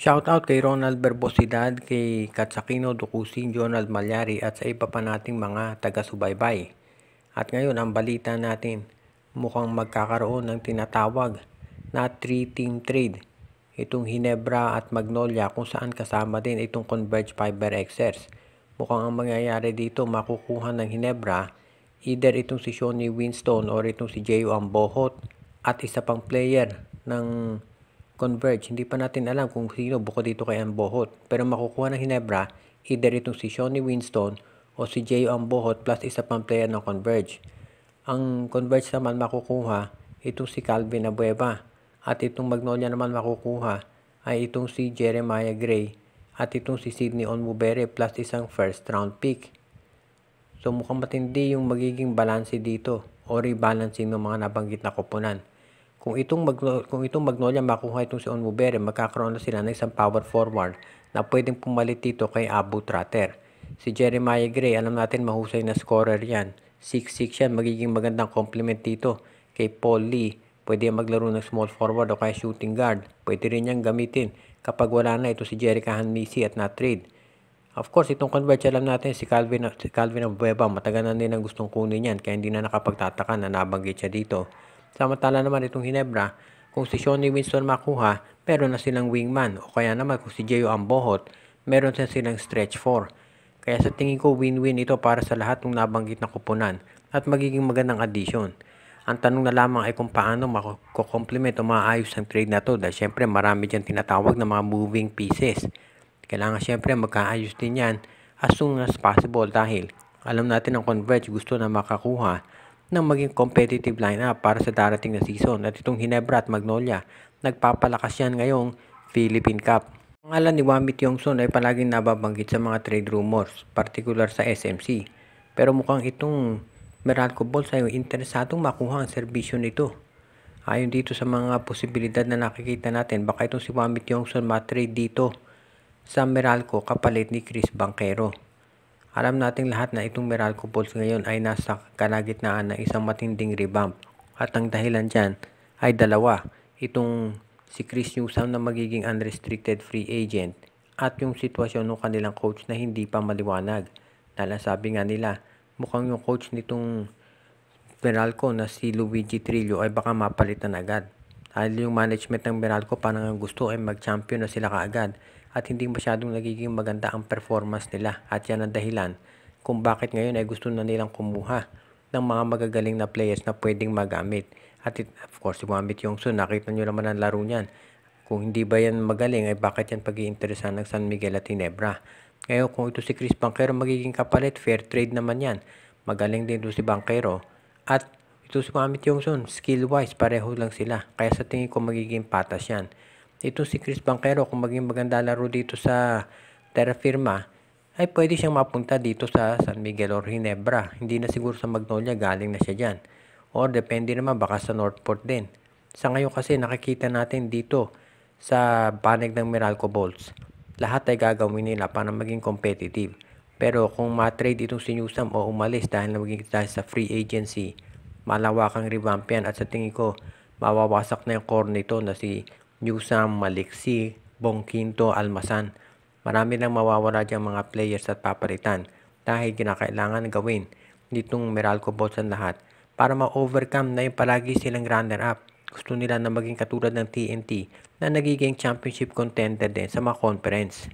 Shoutout kay Ronald Verbosidad, kay Katsakino Ducusin, Jonald Malyari at sa iba pa nating mga taga-subaybay. At ngayon ang balita natin, mukhang magkakaroon ng tinatawag na 3-team trade. Itong Hinebra at Magnolia kung saan kasama din itong Converge Fiber Xers. Mukhang ang mangyayari dito, makukuha ng Hinebra either itong si Shawnee Winston or itong si J.O. Ambohot at isa pang player ng Converge. Hindi pa natin alam kung sino bukod dito kay Ambohot. Pero makukuha ng Hinebra either itong si Shawnee Winston o si J.O. Ambohot plus isa pang player ng Converge. Ang Converge naman makukuha itong si Calvin Abueva at itong Magnolia naman makukuha ay itong si Jeremiah Gray at itong si Sydney Onwubere plus isang first round pick. So mukhang matindi yung magiging balance dito o rebalancing ng mga nabanggit na koponan. Kung itong Magnolia makuha itong si Onwubere, magkakaroon na sila ng isang power forward na pwedeng pumalit dito kay Abu Tratter. Si Jeremiah Gray, alam natin mahusay na scorer yan. 6'6 yan, magiging magandang complement dito kay Paul Lee. Pwede maglaro ng small forward o kaya shooting guard. Pwede rin niyang gamitin kapag wala na ito si Jerica Hanmisi at na-trade. Of course, itong Converge, alam natin si Calvin Abueva, matagal na nilang gustong kunin yan kaya hindi na nakapagtataka na nabanggit siya dito. Samantala naman itong Hinebra, kung si Shawnee Winston makuha, meron na silang wingman. O kaya naman kung si J.O. Ambohot, meron na silang stretch 4. Kaya sa tingin ko win-win ito para sa lahat ng nabanggit na kupunan at magiging magandang addition. Ang tanong na lamang ay kung paano mako-complement o maayos ang trade na to dahil syempre marami dyan tinatawag na mga moving pieces. Kailangan syempre magkaayos din yan as soon as possible dahil alam natin ang Converge gusto na makakuha ng maging competitive lineup para sa darating na season. At itong Hinebra at Magnolia, nagpapalakas yan ngayong Philippine Cup. Ang pangalan ni Wamit Yongson ay palaging nababanggit sa mga trade rumors, particular sa SMC. Pero mukhang itong Meralco Bulls ay interesadong makuha ang serbisyo nito. Ayon dito sa mga posibilidad na nakikita natin, baka itong si Wamit Yongson matrade dito sa Meralco kapalit ni Chris Banquero. Alam nating lahat na itong Meralco Bulls ngayon ay nasa kalagitnaan ng isang matinding revamp. At ang dahilan dyan ay dalawa. Itong si Chris Newsome na magiging unrestricted free agent at yung sitwasyon ng kanilang coach na hindi pa maliwanag. Dahil sabi nga nila, mukhang yung coach nitong Meralco na si Luigi Trillo ay baka mapalitan agad. Dahil yung management ng Meralco parang ang gusto ay mag-champion na sila kaagad at hindi masyadong nagiging maganda ang performance nila at yan ang dahilan kung bakit ngayon ay gusto na nilang kumuha ng mga magagaling na players na pwedeng magamit. At of course, si Wamit Yongson, nakita nyo naman ang laro niyan. Kung hindi ba yan magaling ay bakit yan pag-iinteresan ng San Miguel at Hinebra. Ngayon kung ito si Chris Banquero magiging kapalit, fair trade naman yan. Magaling din ito si Banquero at ito si Wamit Yongson, skill-wise, pareho lang sila. Kaya sa tingin ko magiging patas yan. Ito si Chris Banquero, kung maging maganda laro dito sa Terra Firma, ay pwede siyang mapunta dito sa San Miguel or Hinebra. Hindi na siguro sa Magnolia, galing na siya dyan. Or depende naman, baka sa Northport din. Sa ngayon kasi nakikita natin dito sa panig ng Meralco Bulls, lahat ay gagawin nila para maging competitive. Pero kung ma-trade itong si Newsome o umalis dahil sa free agency, malawakang revamp yan at sa tingin ko, mawawasak na yung core nito na si Newsome, Maliksi, Bongquinto, Almasan. Marami lang mawawala diyang mga players at papalitan dahil kinakailangan gawin nitong Meralco Bulls ang lahat para ma-overcome na yung palagi silang runner-up. Gusto nila na maging katulad ng TNT na nagiging championship contender din sa mga conference.